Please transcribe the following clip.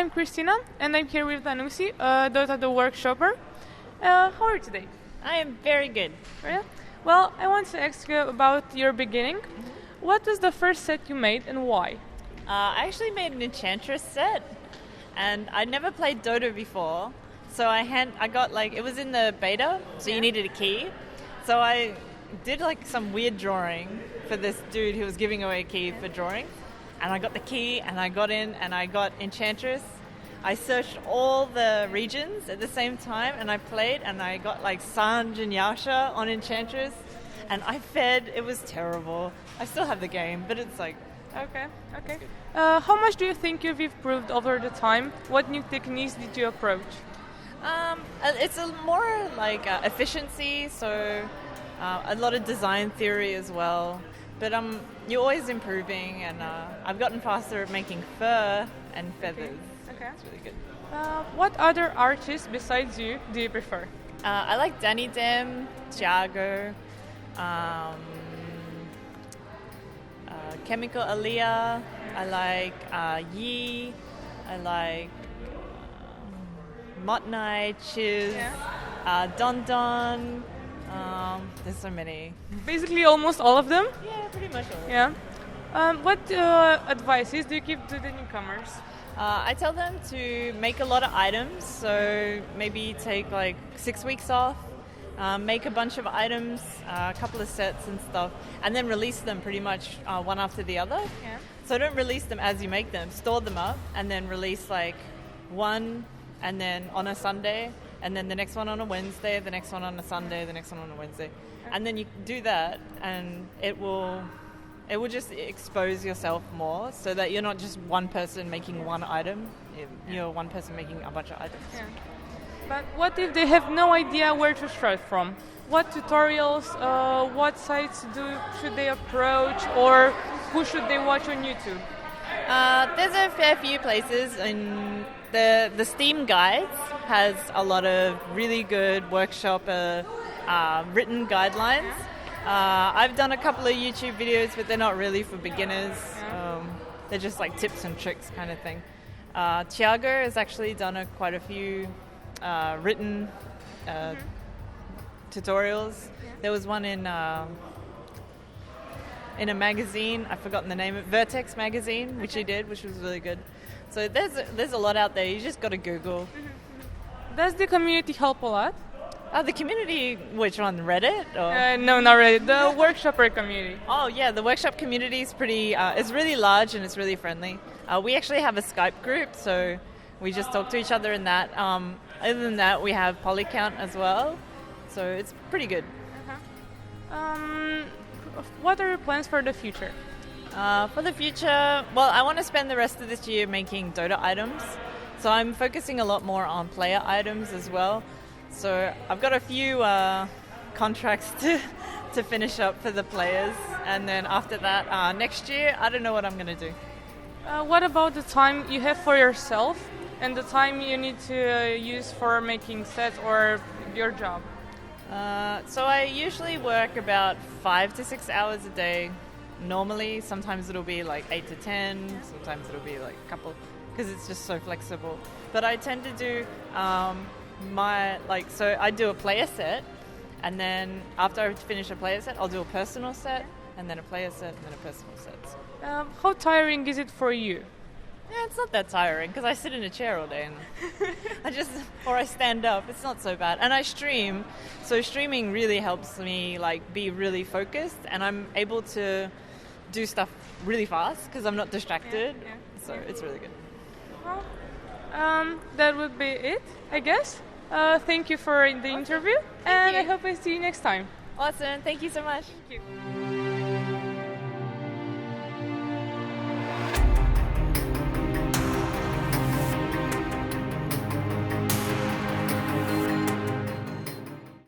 I'm Christina, and I'm here with Anuxi, Dota the workshopper. How are you today? I am very good. Yeah? Well, I want to ask you about your beginning. What was the first set you made and why? I actually made an Enchantress set, and I'd never played Dota before, so I got it was in the beta, so you needed a key. So I did some weird drawing for this dude who was giving away a key for drawing, and I got the key, and I got in, and I got Enchantress. I searched all the regions at the same time, and I played, and I got Sanj and Yasha on Enchantress, and I fed. It was terrible. I still have the game, but it's Okay. How much do you think you've improved over the time? What new techniques did you approach? It's more efficiency, so a lot of design theory as well. But you're always improving, and I've gotten faster at making fur and feathers. Okay. It's really good. What other artists besides you do you prefer? I like Danny Dem, Thiago, Chemical Aaliyah. I like Yi. I like Motnai, Chiz, Don Don. There's so many. Basically almost all of them? Yeah, pretty much all of Yeah. them. What advices do you give to the newcomers? I tell them to make a lot of items, so maybe take 6 weeks off, make a bunch of items, a couple of sets and stuff, and then release them pretty much one after the other. Yeah. So don't release them as you make them, store them up, and then release one and then on a Sunday, and then the next one on a Wednesday, the next one on a Sunday, the next one on a Wednesday. And then you do that, and it will just expose yourself more, so that you're not just one person making one item, you're one person making a bunch of items. Yeah. But what if they have no idea where to start from? What tutorials, what sites should they approach, or who should they watch on YouTube? There's a fair few places, and the Steam Guides has a lot of really good workshop written guidelines. I've done a couple of YouTube videos, but they're not really for beginners. They're just tips and tricks kind of thing. Thiago has actually done quite a few written tutorials. There was one in a magazine. I've forgotten the name of it. Vertex magazine, which he did, which was really good. So there's a lot out there. You just got to Google. Does the community help a lot? The community, which one, Reddit? Or? No, not Reddit. The workshopper community. Oh yeah, the workshop community is it's really large and it's really friendly. We actually have a Skype group, so we just talk to each other in that. Other than that, we have Polycount as well, so it's pretty good. What are your plans for the future? For the future, well, I want to spend the rest of this year making Dota items, so I'm focusing a lot more on player items as well. So I've got a few contracts to finish up for the players, and then after that, next year, I don't know what I'm going to do. What about the time you have for yourself and the time you need to use for making sets or your job? So I usually work about 5 to 6 hours a day. Normally, sometimes it'll be 8 to 10, sometimes it'll be a couple, because it's just so flexible. But I tend to do so I do a player set, and then after I finish a player set, I'll do a personal set, and then a player set, and then a personal set. How tiring is it for you? Yeah, it's not that tiring, because I sit in a chair all day, and I stand up. It's not so bad. And I stream, so streaming really helps me be really focused, and I'm able to do stuff really fast because I'm not distracted. So it's really good. Well, that would be it, I guess. Thank you for the interview, and I hope I see you next time. Awesome. Thank you so much. Thank you.